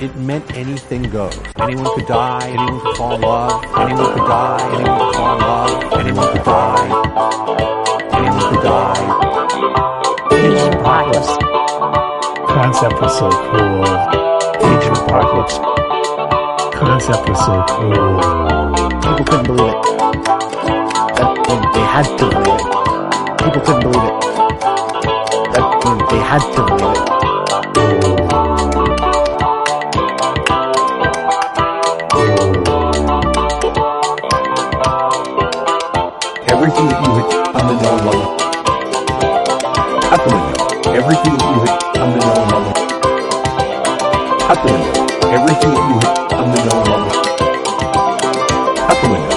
it meant anything goes. Anyone could die, anyone could fall in love, anyone could die, anyone could fall in love, anyone could die, anyone could die. Age of Apocalypse. Concept was so cool. Age of Apocalypse. Concept was so cool. People couldn't believe it. They had to believe it. People couldn't believe it. They had to believe it. Everything that you had come to know and love. Out the window. Everything that you had come to know and love. Out the window. Everything that you had come to know and love. Out the window.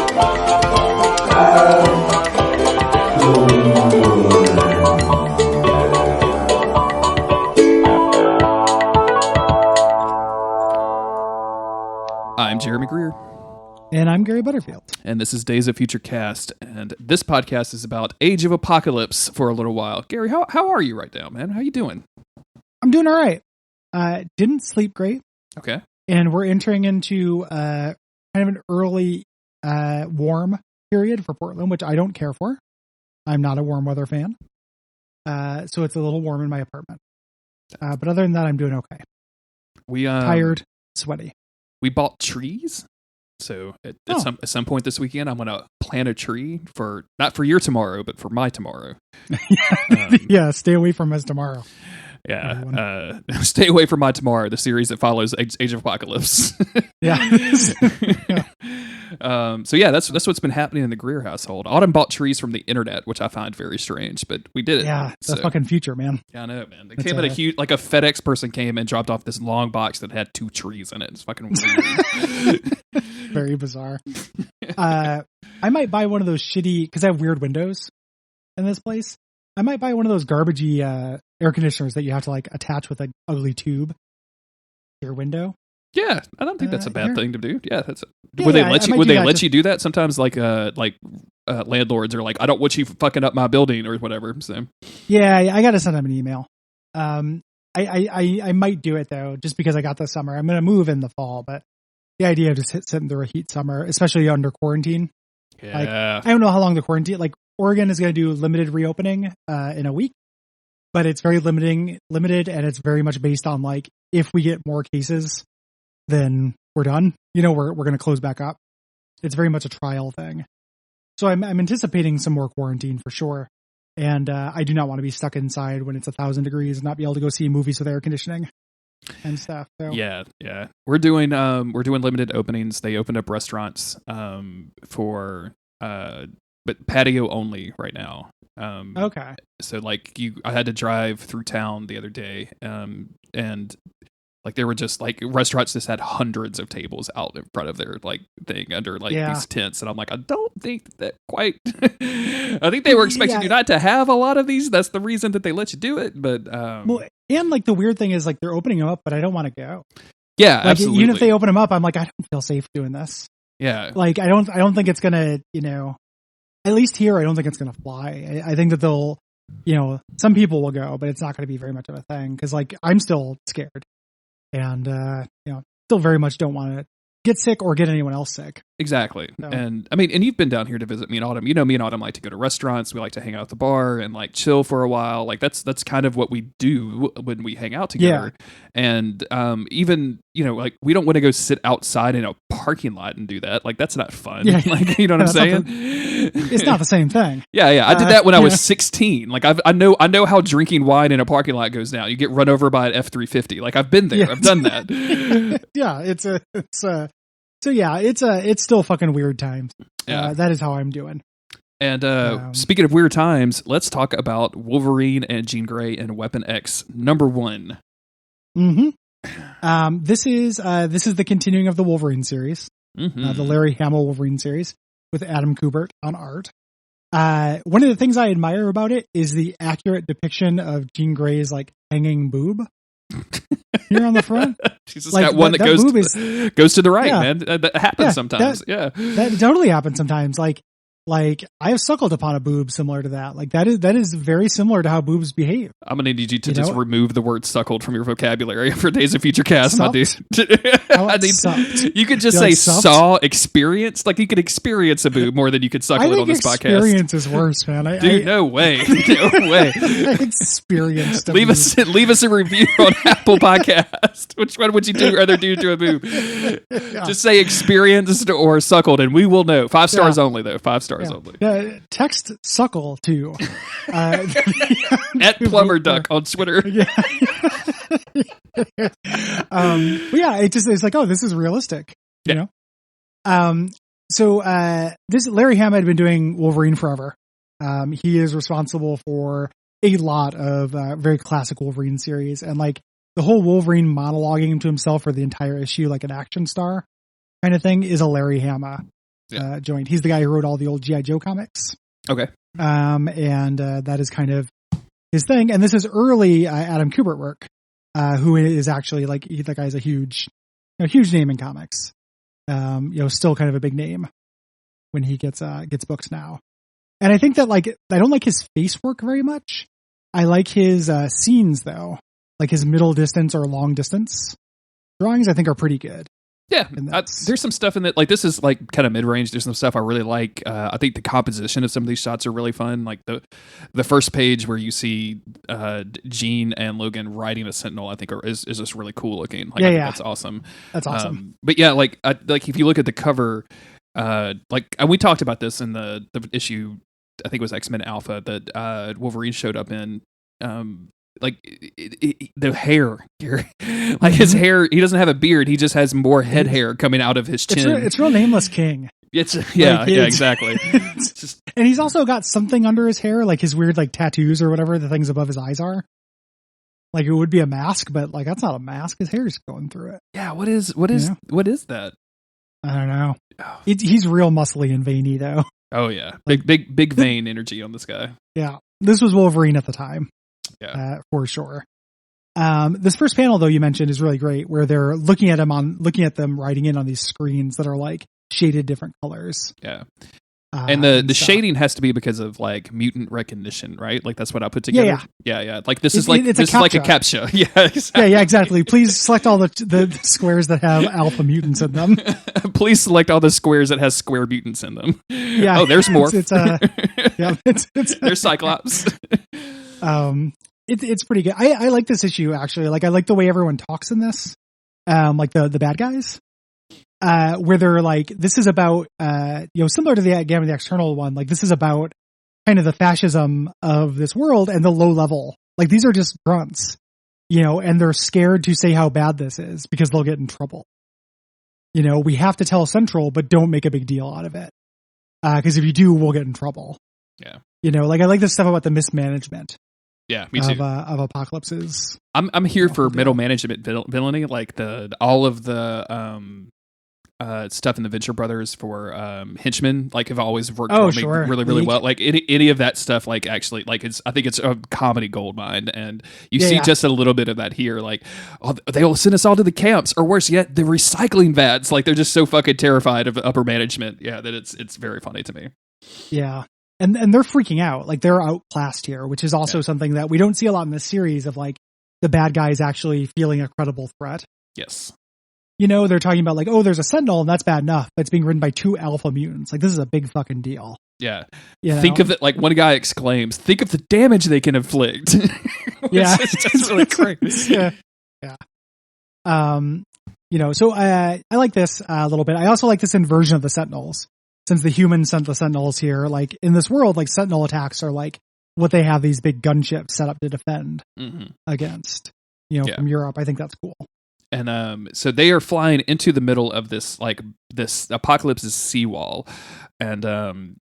I'm Jeremy Greer. And I'm Gary Butterfield. And this is Days of Future Cast. And this podcast is about Age of Apocalypse for a little while. Gary, how are you right now, man? How you doing? I'm doing all right. Didn't sleep great. Okay. And we're entering into kind of an early warm period for Portland, which I don't care for. I'm not a warm weather fan. So it's a little warm in my apartment. But other than that, I'm doing okay. Tired, sweaty. We bought trees. So at some point this weekend, I'm going to plant a tree for, not for your tomorrow, but for my tomorrow. Yeah, stay away from us tomorrow. Yeah, stay away from my tomorrow, the series that follows Age of Apocalypse. Yeah. So yeah, that's what's been happening in the Greer household. Autumn bought trees from the internet, which I find very strange, but we did it. Yeah, the fucking future, man. Yeah, I know, man. They came in a huge, like a FedEx person came and dropped off this long box that had 2 trees in it. It's fucking weird. Very bizarre. I might buy one of those shitty, because I have weird windows in this place. I might buy one of those garbagey air conditioners that you have to like attach with an ugly tube to your window. Yeah, I don't think that's a bad thing to do. Yeah, that's. Yeah, would they yeah, let you? Would they let you do that? Sometimes, landlords are like, "I don't want you fucking up my building" or whatever. So. Yeah, I got to send them an email. I might do it though, just because I got this summer. I'm going to move in the fall, but the idea of just sitting through a heat summer, especially under quarantine. Yeah. Like, I don't know how long the quarantine. Like Oregon is going to do limited reopening in a week, but it's very limited, and it's very much based on like if we get more cases, then we're done. You know, we're going to close back up. It's very much a trial thing. So I'm anticipating some more quarantine for sure. And I do not want to be stuck inside when it's 1,000 degrees and not be able to go see movies with air conditioning and stuff. So. Yeah. We're doing limited openings. They opened up restaurants for but patio only right now. Okay. So like I had to drive through town the other day, and like there were just like restaurants just had hundreds of tables out in front of their like thing under like these tents, and I'm like, I don't think that quite. I think they were expecting you not to have a lot of these. That's the reason that they let you do it. But well, and like the weird thing is like they're opening them up, but I don't want to go. Yeah, like, absolutely. Even if they open them up, I'm like, I don't feel safe doing this. Yeah, like I don't think it's gonna, at least here, I don't think it's gonna fly. I think that they'll, some people will go, but it's not gonna be very much of a thing because like I'm still scared. And, still very much don't want to get sick or get anyone else sick. Exactly. So. And I mean, and you've been down here to visit me and Autumn. Me and Autumn like to go to restaurants. We like to hang out at the bar and like chill for a while. Like that's kind of what we do when we hang out together. Yeah. And even, like we don't want to go sit outside in a parking lot and do that. Like that's not fun. Yeah. Like, you know what I'm saying? It's not the same thing. Yeah. I did that when I was 16. Like I know how drinking wine in a parking lot goes down. You get run over by an F-350. Like I've been there. Yeah. I've done that. Yeah. It's still fucking weird times. Yeah. That is how I'm doing. And speaking of weird times, let's talk about Wolverine and Jean Grey and Weapon X #1. Mm-hmm. This is the continuing of the Wolverine series, the Larry Hamill Wolverine series with Adam Kubert on art. One of the things I admire about it is the accurate depiction of Jean Grey's like hanging boob. Here on the front, she's just got one that goes to the right, man. That happens sometimes. That totally happens sometimes. Like Like, I have suckled upon a boob similar to that. Like, that is very similar to how boobs behave. I'm gonna need you to just remove the word "suckled" from your vocabulary for Days of Future Cast, my dude. You could just say "saw," "experienced." Like, you could experience a boob more than you could suckle it on this podcast. Experience is worse, man. Dude, no way, no way. I experienced. Leave us a review on Apple Podcast. Which one would you rather do to a boob? Yeah. Just say "experienced" or "suckled," and we will know. 5 stars only, though. 5 stars only. Text "suckle" to at Plumber Duck on Twitter. But yeah, it's like, oh, this is realistic. You know. So this Larry Hama had been doing Wolverine forever. He is responsible for a lot of very classic Wolverine series, and like the whole Wolverine monologuing to himself for the entire issue, like an action star kind of thing, is a Larry Hama joint. He's the guy who wrote all the old G.I. Joe comics. Okay. And that is kind of his thing. And this is early Adam Kubert work, who is actually like, that guy's a huge name in comics. Still kind of a big name when he gets books now. And I think that, like, I don't like his face work very much. I like his scenes though, like his middle distance or long distance drawings. I think are pretty good. Yeah, there's some stuff in that. Like, this is like kind of mid range. There's some stuff I really like. I think the composition of some of these shots are really fun. Like the first page where you see Jean and Logan riding a Sentinel, I think is just really cool looking. Like, that's awesome. That's awesome. But yeah, like if you look at the cover, and we talked about this in the issue, I think it was X-Men Alpha that Wolverine showed up in. The hair, Gary. Like, his hair, he doesn't have a beard. He just has more head hair coming out of his chin. It's real Nameless King. Exactly. And he's also got something under his hair, like his weird like tattoos or whatever the things above his eyes are. Like, it would be a mask, but like, that's not a mask. His hair's going through it. Yeah. What is that? I don't know. He's real muscly and veiny though. Oh yeah, big vein energy on this guy. Yeah, this was Wolverine at the time. Yeah, for sure. This first panel though you mentioned is really great, where they're looking at them riding in on these screens that are like shaded different colors. Yeah. And the shading has to be because of like mutant recognition, right? Like, that's what I put together. Yeah. Like, this is like a CAPTCHA. Yeah, exactly. Yeah, exactly. Please select all the squares that have alpha mutants in them. Please select all the squares that has square mutants in them. Yeah. Oh, there's more. There's Cyclops. It's pretty good. I like this issue actually. Like, I like the way everyone talks in this. Like the bad guys. Where they're like, this is about, similar to the Gamma the External one, like, this is about kind of the fascism of this world and the low level. Like, these are just grunts, and they're scared to say how bad this is because they'll get in trouble. We have to tell Central, but don't make a big deal out of it. Cause if you do, we'll get in trouble. Yeah. Like, I like this stuff about the mismanagement. Yeah, me too. Of Apocalypse's. I'm here for middle management villainy, like all of the, stuff in the Venture Brothers for henchmen, like, have always worked really well. Like, any of that stuff, like, actually, like, I think it's a comedy goldmine, and you see just a little bit of that here. Like, they will send us all to the camps, or worse yet, the recycling vats. Like, they're just so fucking terrified of upper management. Yeah, that it's very funny to me. Yeah. And they're freaking out. Like, they're outclassed here, which is also something that we don't see a lot in this series, of like the bad guys actually feeling a credible threat. Yes. They're talking about like, oh, there's a Sentinel and that's bad enough, but it's being ridden by 2 alpha mutants. Like, this is a big fucking deal. Yeah. Think of it, like, one guy exclaims, think of the damage they can inflict. It's just really crazy. Yeah. So I like this a little bit. I also like this inversion of the Sentinels. Since the humans sent the Sentinels here, like, in this world, like, Sentinel attacks are like what they have these big gunships set up to defend against, from Europe. I think that's cool. And so they are flying into the middle of this Apocalypse's seawall, and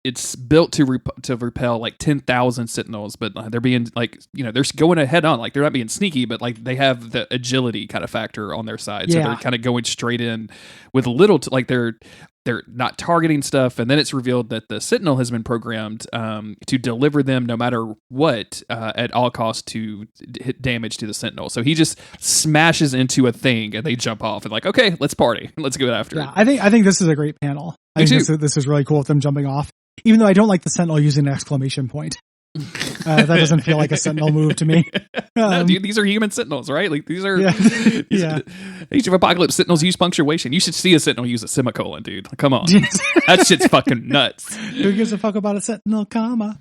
it's built to repel like 10,000 Sentinels, but they're being like, they're going head on, like, they're not being sneaky, but like they have the agility kind of factor on their side, so they're kind of going straight in with little like they're they're not targeting stuff, and then it's revealed that the Sentinel has been programmed to deliver them no matter what at all costs to hit damage to the Sentinel. So he just smashes into a thing, and they jump off and like, okay, let's party, let's go after it. I think this is a great panel. I think this is really cool with them jumping off. Even though I don't like the Sentinel using an exclamation point. That doesn't feel like a Sentinel move to me. No, dude, these are human Sentinels, right? Like these are Age of Apocalypse Sentinels use punctuation. You should see a Sentinel use a semicolon, dude. Come on. That shit's fucking nuts. Who gives a fuck about a Sentinel comma?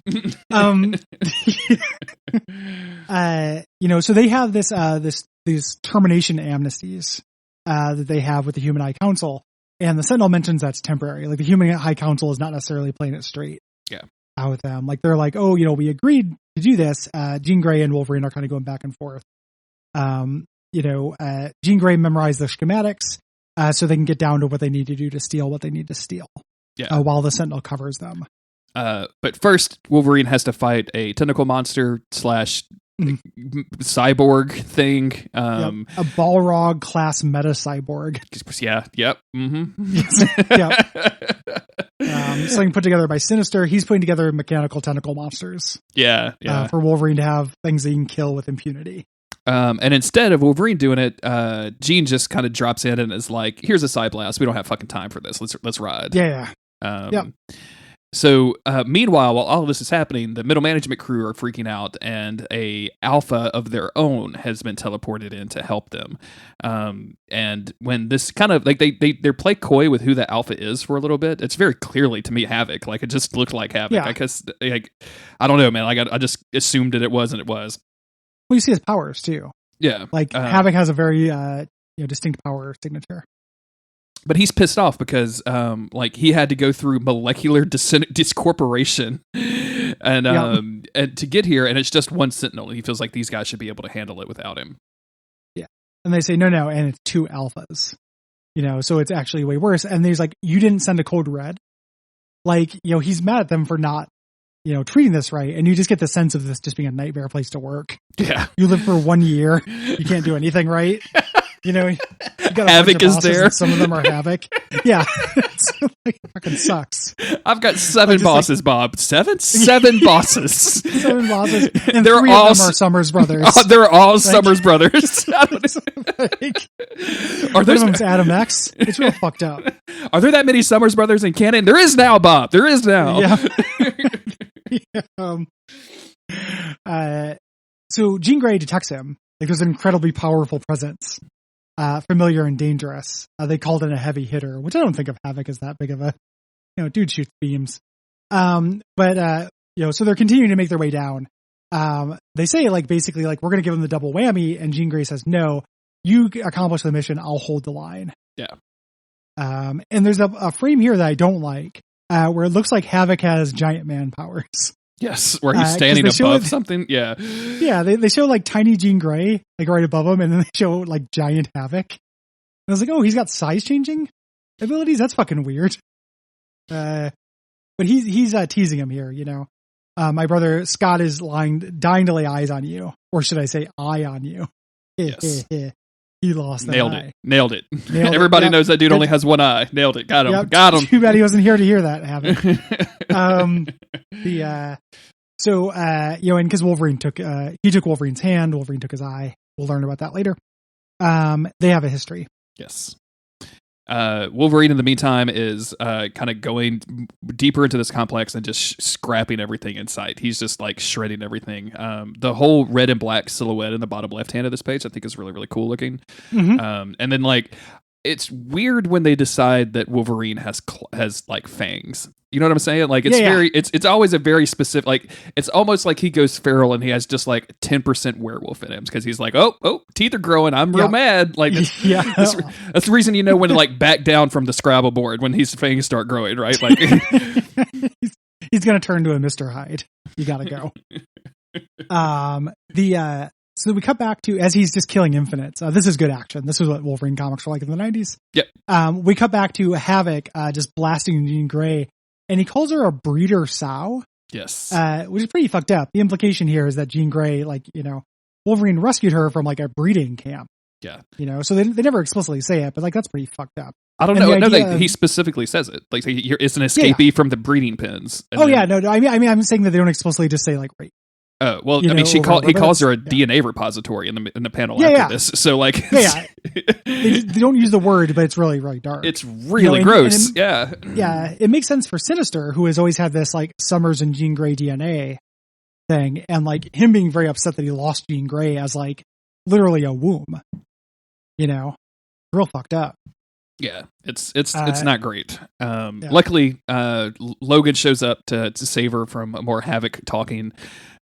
So they have these termination amnesties that they have with the Human High Council, and the Sentinel mentions that's temporary. Like the Human High Council is not necessarily playing it straight. Yeah. With them. Like they're like, oh, we agreed to do this. Jean Grey and Wolverine are kind of going back and forth. Jean Grey memorized the schematics so they can get down to what they need to do to steal what they need to steal. Yeah. While the Sentinel covers them. But first, Wolverine has to fight a tentacle monster / cyborg thing. A Balrog class meta cyborg. Yeah. Yep. Mm-hmm. Yep. Something put together by Sinister. He's putting together mechanical tentacle monsters. Yeah. For Wolverine to have things that he can kill with impunity. And instead of Wolverine doing it, Jean just kind of drops in and is like, "Here's a psi blast. We don't have fucking time for this. Let's ride." Yeah. So, meanwhile, while all of this is happening, the middle management crew are freaking out, and a alpha of their own has been teleported in to help them. And when this kind of like they play coy with who the alpha is for a little bit, it's very clearly to me Havoc. Like it just looked like Havoc. Yeah. I guess I don't know, man. Like I just assumed that it was, and it was. Well, you see his powers too. Yeah, like Havoc has a very distinct power signature. But he's pissed off because, he had to go through molecular discorporation and to get here, and it's just one Sentinel. He feels like these guys should be able to handle it without him. Yeah, and they say no, and it's 2 alphas. So it's actually way worse. And there's like, you didn't send a code red. Like, he's mad at them for not, treating this right, and you just get the sense of this just being a nightmare place to work. Yeah, you live for 1 year, you can't do anything right. You got Havoc is there. Some of them are Havoc. Yeah. It's like, it fucking sucks. I've got 7 bosses, Bob. 7 bosses. 7 bosses. And they're 3 all of them are Summers brothers. They're all Summers brothers. Are there one's Adam X? It's real fucked up. Are there that many Summers brothers in canon? There is now, Bob. There is now. Yeah. So Jean Grey detects him. Like there's an incredibly powerful presence. Familiar and dangerous. They called it a heavy hitter, which I don't think of Havoc as that big of a, dude shoots beams. So they're continuing to make their way down. They say basically we're going to give them the double whammy, and Jean Grey says, no, you accomplish the mission, I'll hold the line. Yeah. And there's a frame here that I don't like, where it looks like Havoc has giant man powers. Yes, where he's standing above something. Yeah. Yeah, they show tiny Jean Grey, right above him, and then they show giant Havoc. And I was like, oh, he's got size changing abilities? That's fucking weird. But he's teasing him here, my brother Scott is dying to lay eyes on you. Or should I say eye on you? Yes. He lost that Nailed eye. it. Nailed it. Everybody knows that dude only has one eye. Nailed it. Got him. Yep. Got him. Too bad he wasn't here to hear that, Havoc. And because Wolverine took Wolverine's hand, Wolverine took his eye. We'll learn about that later. They have a history. Yes. Wolverine, in the meantime, is kind of going deeper into this complex and just scrapping everything in sight. He's just shredding everything. The whole red and black silhouette in the bottom left hand of this page, I think, is really, really cool looking. Mm-hmm. And then it's weird when they decide that Wolverine has fangs. You know what I'm saying? It's always a very specific, it's almost like he goes feral and he has just 10% werewolf in him because he's like, oh, teeth are growing. I'm real mad. That's the reason when to back down from the Scrabble board when his fangs start growing, right? He's going to turn to a Mr. Hyde. You got to go. So we cut back to, as he's just killing infinites. This is good action. This is what Wolverine comics were like in the 90s. Yep. We cut back to Havoc just blasting Jean Grey, and he calls her a breeder sow. Yes. Which is pretty fucked up. The implication here is that Jean Grey, Wolverine rescued her from a breeding camp. Yeah. So they never explicitly say it, but that's pretty fucked up. I don't And know. the No, idea he of- specifically says it. Like it's an escapee from the breeding pens. And Oh then- yeah, no, I mean, I'm saying that they don't explicitly just say like, right. Well, You I mean, know, he whatever, calls her a but it's- DNA repository in the panel Yeah, after yeah. this. So like, Yeah, they don't use the word, but it's really, really dark. it's really and- gross. and- yeah. Yeah, it makes sense for Sinister, who has always had this like Summers and Jean Grey DNA thing, and like him being very upset that he lost Jean Grey as like literally a womb. You know, real fucked up. Yeah, it's not great. Yeah. Luckily, Logan shows up to save her from more Havoc talking,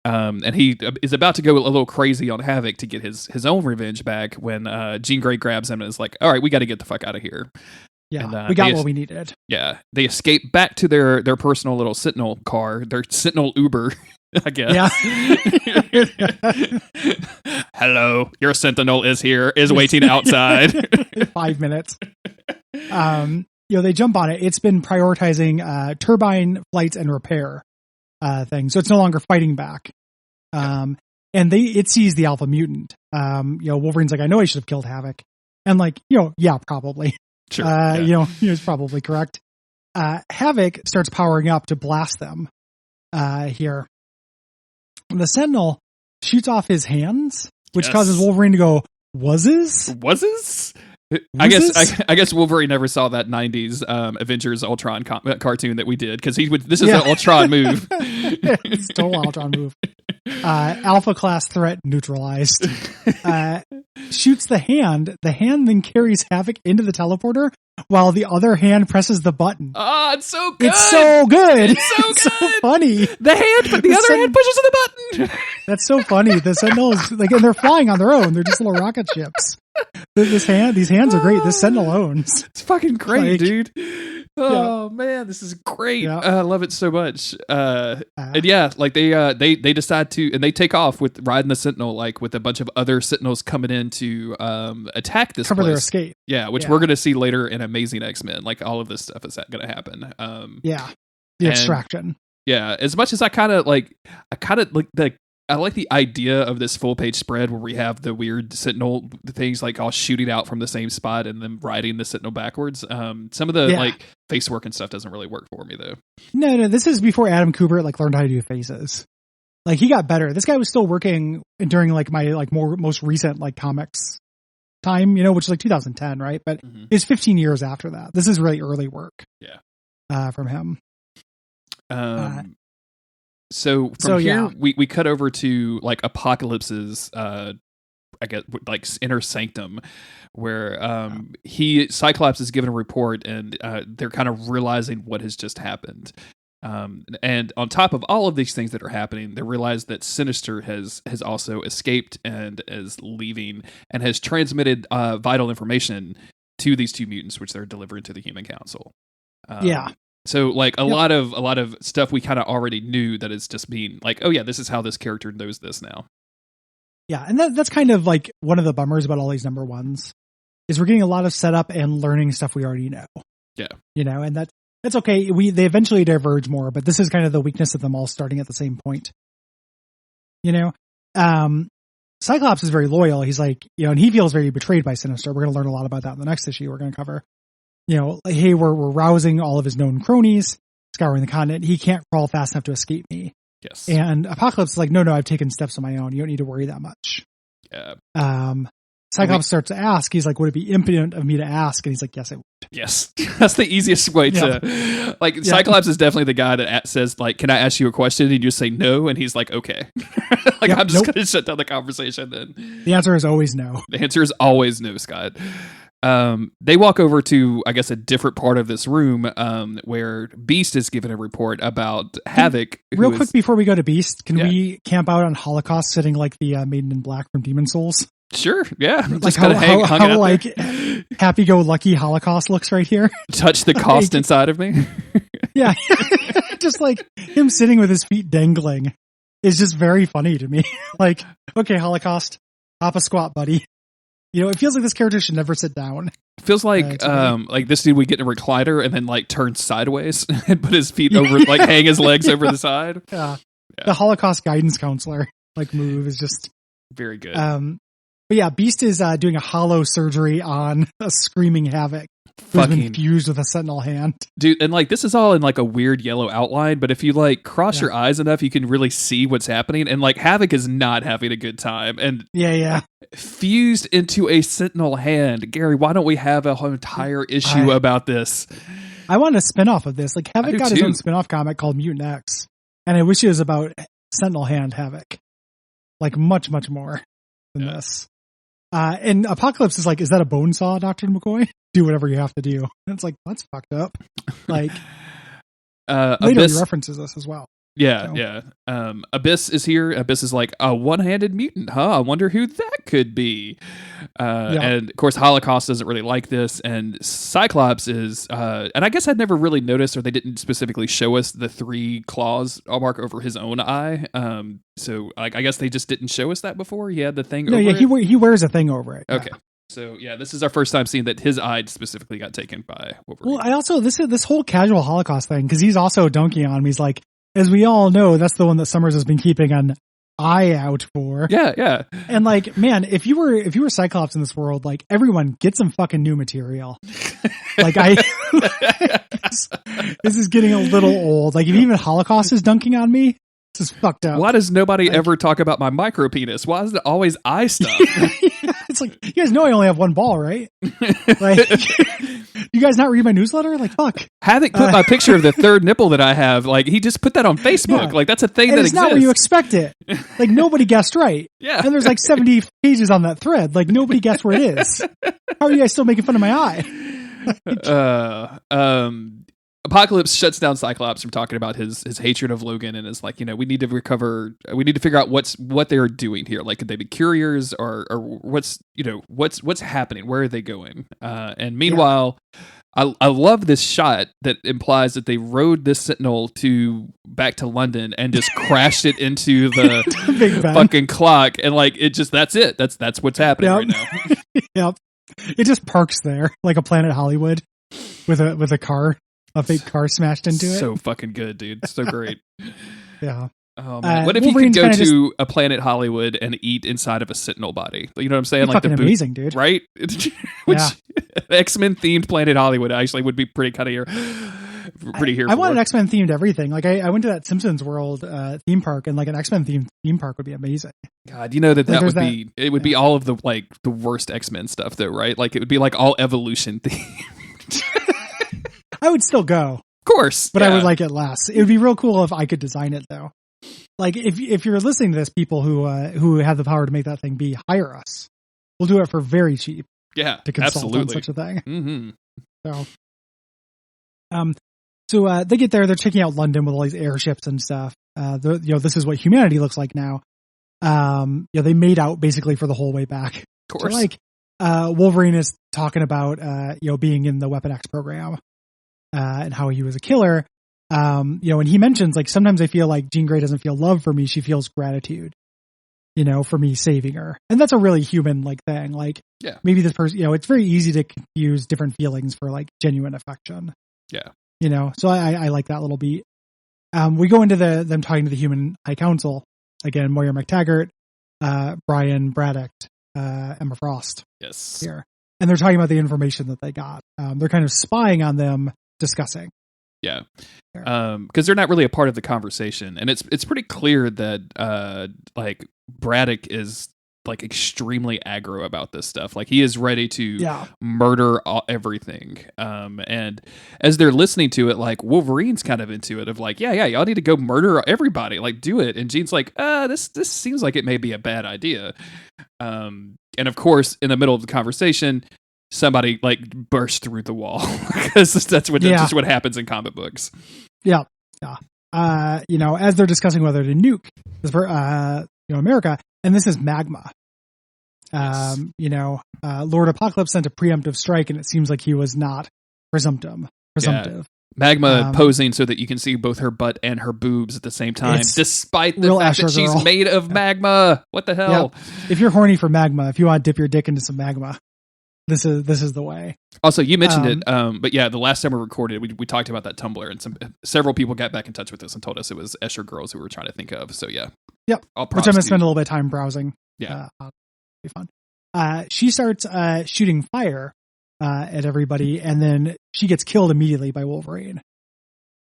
and he is about to go a little crazy on Havoc to get his own revenge back when Jean Grey grabs him and is like, "All right, we got to get the fuck out of here." Yeah, And, we got they- what we needed. Yeah, they escape back to their personal little Sentinel car, their Sentinel Uber, I guess. Yeah. Hello, your Sentinel is waiting outside. 5 minutes. They jump on it. It's been prioritizing turbine flights and repair things, so it's no longer fighting back. And it sees the alpha mutant. Wolverine's like, I know I should have killed Havoc, and like, yeah, probably. Sure. Yeah. He's probably correct. Havoc starts powering up to blast them. Here, the Sentinel shoots off his hands, which Yes. causes Wolverine to go, Was this? I guess Wolverine never saw that '90s Avengers Ultron cartoon that we did because this is an Ultron move. It's a total Ultron move. Alpha class threat neutralized. Shoots the hand. The hand then carries Havoc into the teleporter while the other hand presses the button. Oh, it's so good. It's so good. It's so good. Funny. The other hand pushes the button. That's so funny. The Sentinel is like, and they're flying on their own. They're just little rocket ships. These hands are great. This Sentinel owns. It's fucking great, Like, dude. Oh man, this is great. Yeah. I love it so much. And yeah, like they decide to, and they take off with riding the Sentinel, like with a bunch of other Sentinels coming in to attack this Cover place. their escape. Yeah, which Yeah. we're gonna see later in Amazing X-Men. Like all of this stuff is gonna happen. Yeah. The and- extraction. Yeah, as much as I like the idea of this full page spread where we have the weird Sentinel things like all shooting out from the same spot and then riding the Sentinel backwards. Some of the like face work and stuff doesn't really work for me though. No, this is before Adam Kubert like learned how to do faces. Like he got better. This guy was still working during like my like most recent like comics time, which is like 2010, right? But it's 15 years after that. This is really early work. Yeah. From him. So from here, yeah. we cut over to like Apocalypse's, I guess, like inner sanctum, where Cyclops is given a report, and they're kind of realizing what has just happened. And on top of all of these things that are happening, they realize that Sinister has also escaped and is leaving, and has transmitted vital information to these two mutants, which they're delivering to the Human Council. So like a lot of stuff we kind of already knew that is just being like, oh yeah, this is how this character knows this now. Yeah, and that's kind of like one of the bummers about all these number ones is we're getting a lot of setup and learning stuff we already know. Yeah. And that's okay. They eventually diverge more, but this is kind of the weakness of them all starting at the same point. Cyclops is very loyal. He's like, and he feels very betrayed by Sinister. We're going to learn a lot about that in the next issue we're going to cover. Hey, we're rousing all of his known cronies, scouring the continent. He can't crawl fast enough to escape me. Yes. And Apocalypse is like, no, I've taken steps on my own. You don't need to worry that much. Yeah. Cyclops starts to ask. He's like, would it be impudent of me to ask? And he's like, yes, it would. Yes. That's the easiest way to, like, Cyclops is definitely the guy that says, like, can I ask you a question? And you just say no. And he's like, okay. I'm just going to shut down the conversation then. The answer is always no. The answer is always no, Scott. They walk over to, I guess, a different part of this room where Beast is given a report about Havoc. Real quick before we go to Beast, can we camp out on Holocaust sitting like the Maiden in Black from Demon Souls? Sure, yeah. Like just how like happy-go-lucky Holocaust looks right here. Touch the cost inside of me. Yeah. Just like him sitting with his feet dangling is just very funny to me. Like, okay, Holocaust, hop a squat, buddy. It feels like this character should never sit down. Feels like this dude would get in a recliner and then like turn sideways and put his feet over, like hang his legs over the side. Yeah. The Holocaust guidance counselor like move is just very good. But yeah, Beast is doing a hollow surgery on a screaming Havoc. who's been fucking fused with a Sentinel hand. dude. And like, this is all in like a weird yellow outline, but if you like cross your eyes enough, you can really see what's happening. And like, Havoc is not having a good time and Yeah. fused into a Sentinel hand. Gary, why don't we have a whole entire issue about this? I want a spin-off of this. Like, I Havoc do got his too. own spin-off comic called Mutant X, and I wish it was about Sentinel hand Havoc. Like, much, much more than this. And Apocalypse is like, is that a bone saw, Dr. McCoy? Do whatever you have to do. And it's like, that's fucked up. Like, later Abyss, he references this as well. yeah. Abyss is here. Abyss is like a one-handed mutant, huh? I wonder who that could be. And of course, Holocaust doesn't really like this, and Cyclops is. And I guess I'd never really noticed, or they didn't specifically show us the 3 claws mark over his own eye. So I guess they just didn't show us that before. He had the thing. No, over yeah, it? he wears a thing over it. Okay. So yeah, this is our first time seeing that his eye specifically got taken by Wolverine. Well, I also this whole casual Holocaust thing, because he's also dunking on me. He's like, as we all know, that's the one that Summers has been keeping an eye out for. Yeah. And like, man, if you were Cyclops in this world, like, everyone get some fucking new material. Like, this is getting a little old. Like, if even Holocaust is dunking on me, this is fucked up. Why does nobody ever talk about my micro penis? Why is it always eye stuff? It's like, you guys know I only have one ball, right? Like, you guys not read my newsletter? Like, fuck. Havoc put my picture of the third nipple that I have. Like, he just put that on Facebook. Yeah. Like, that's a thing And that it's exists. not where you expect it. Like, nobody guessed right. Yeah. And there's like 70 pages on that thread. Like, nobody guessed where it is. How are you guys still making fun of my eye? Apocalypse shuts down Cyclops from talking about his hatred of Logan and is like, we need to figure out what they're doing here. Like, could they be couriers or what's happening? Where are they going? And meanwhile, I love this shot that implies that they rode this Sentinel back to London and just crashed it into the Big Ben. fucking clock. And like, that's it. That's what's happening right now. Yep. It just parks there like a Planet Hollywood with a fake car smashed into it. So fucking good, dude. So great. Yeah. Oh man, what if Wolverine's you could go kinda to a Planet Hollywood and eat inside of a Sentinel body? You know what I'm saying? Like fucking the amazing, dude. right? Which X-Men themed Planet Hollywood actually would be pretty kind of here. I want an X-Men themed everything. Like, I went to that Simpsons World theme park, and like an X-Men themed theme park would be amazing. God, you know that Like, would there's be it would be all of the like the worst X-Men stuff though, right? Like it would be like all evolution themed. I would still go, Of course, but I would like it less. It would be real cool if I could design it though. Like, if you're listening to this, people who have the power to make that thing be, hire us. We'll do it for very cheap yeah, to consult on absolutely. such a thing. Mm-hmm. So they get there. They're checking out London with all these airships and stuff. This is what humanity looks like now. They made out basically for the whole way back. Of course. So, like, Wolverine is talking about being in the Weapon X program and how he was a killer. And he mentions, like, sometimes I feel like Jean Grey doesn't feel love for me; she feels gratitude. For me saving her, and that's a really human like thing. Like, yeah, maybe this person, it's very easy to confuse different feelings for like genuine affection. Yeah. So I like that little beat. We go into them talking to the Human High Council again. Moira McTaggart, Brian Braddock, Emma Frost. Yes. Here, and they're talking about the information that they got. They're kind of spying on them, discussing. Yeah. Because they're not really a part of the conversation, and it's pretty clear that like Braddock is like extremely aggro about this stuff. Like, he is ready to murder everything. And as they're listening to it, like, Wolverine's kind of into it of like, yeah, y'all need to go murder everybody. Like, do it. And Jean's like, this seems like it may be a bad idea. And of course, in the middle of the conversation, somebody like bursts through the wall because that's just what happens in comic books. Yeah. As they're discussing whether to nuke America, and this is Magma. Yes. Lord Apocalypse sent a preemptive strike, and it seems like he was not presumptive. Yeah. Magma posing so that you can see both her butt and her boobs at the same time, despite the fact that she's made of magma. What the hell? Yep. If you're horny for magma, if you want to dip your dick into some magma, this is the way. Also, you mentioned it, but yeah, the last time we recorded, we talked about that Tumblr, and several people got back in touch with us and told us it was Escher Girls who we were trying to think of. So yeah, which I'm gonna spend a little bit of time browsing. Yeah, it'll be fun. She starts shooting fire at everybody, and then she gets killed immediately by Wolverine.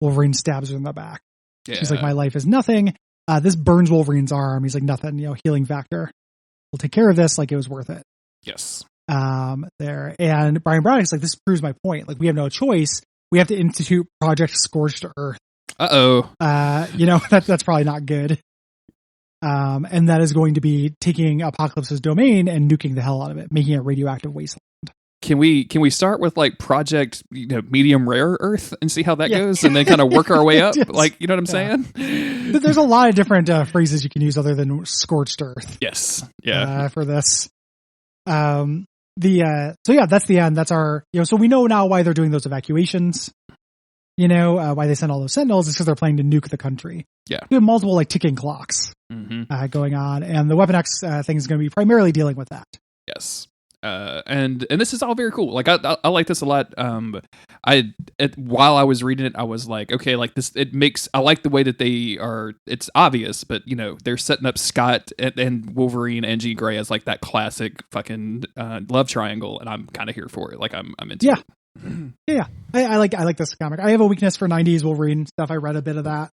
Wolverine stabs her in the back. Yeah. She's like, my life is nothing. This burns Wolverine's arm. He's like, nothing, healing factor. We'll take care of this. Like, it was worth it. Yes. There. And Brian Braddock's like, this proves my point. Like, we have no choice. We have to institute Project Scorched Earth. Uh-oh. That's probably not good. And that is going to be taking Apocalypse's domain and nuking the hell out of it, making it a radioactive wasteland. Can we start with like Project Medium Rare Earth and see how that goes, and then kind of work our way up? Yes. Like, you know what I'm saying? There's a lot of different phrases you can use other than scorched earth. Yes. Yeah. For this. So that's the end. That's our, so we know now why they're doing those evacuations. Why they send all those sentinels is because they're planning to nuke the country. Yeah. We have multiple like ticking clocks going on, and the Weapon X thing is going to be primarily dealing with that. Yes. And this is all very cool. Like I like this a lot. While I was reading it, I was like, okay, like this, I like the way that they are, it's obvious, but they're setting up Scott and Wolverine and Jean Grey as like that classic fucking love triangle, and I'm kind of here for it. Like I'm into it. Yeah. I like this comic. I have a weakness for 90s Wolverine stuff. I read a bit of that,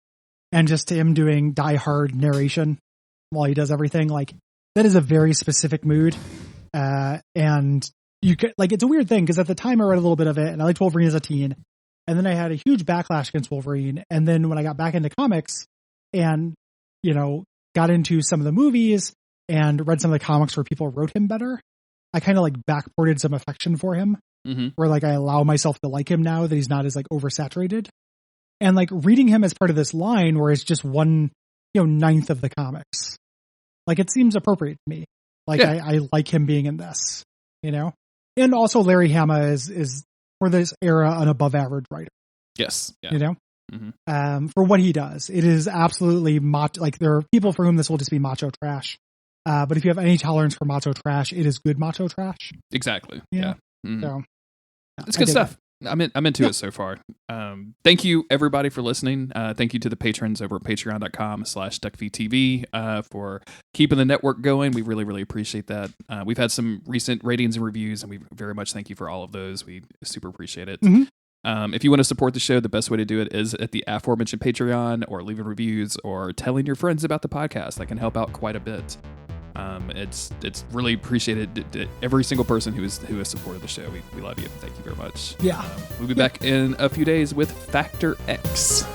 and just him doing Die Hard narration while he does everything. Like, that is a very specific mood. And you could, like, it's a weird thing because at the time I read a little bit of it and I liked Wolverine as a teen, and then I had a huge backlash against Wolverine. And then when I got back into comics and, got into some of the movies and read some of the comics where people wrote him better, I kind of like backported some affection for him, where like I allow myself to like him now that he's not as like oversaturated. And like reading him as part of this line where it's just 1/9 of the comics, like it seems appropriate to me. Like I like him being in this, and also Larry Hama is for this era an above average writer. Yes. Yeah. For what he does, it is absolutely like there are people for whom this will just be macho trash. But if you have any tolerance for macho trash, it is good macho trash. Exactly. Yeah. Mm-hmm. So it's good stuff. I'm into it so far. Thank you everybody for listening. Thank you to the patrons over at patreon.com/Duckfeed.tv for keeping the network going. We really, really appreciate that. We've had some recent ratings and reviews, and we very much thank you for all of those. We super appreciate it. If you want to support the show, the best way to do it is at the aforementioned Patreon, or leaving reviews, or telling your friends about the podcast. That can help out quite a bit. It's really appreciated. Every single person who has supported the show, we love you. Thank you very much. Yeah. We'll be back in a few days with Factor X.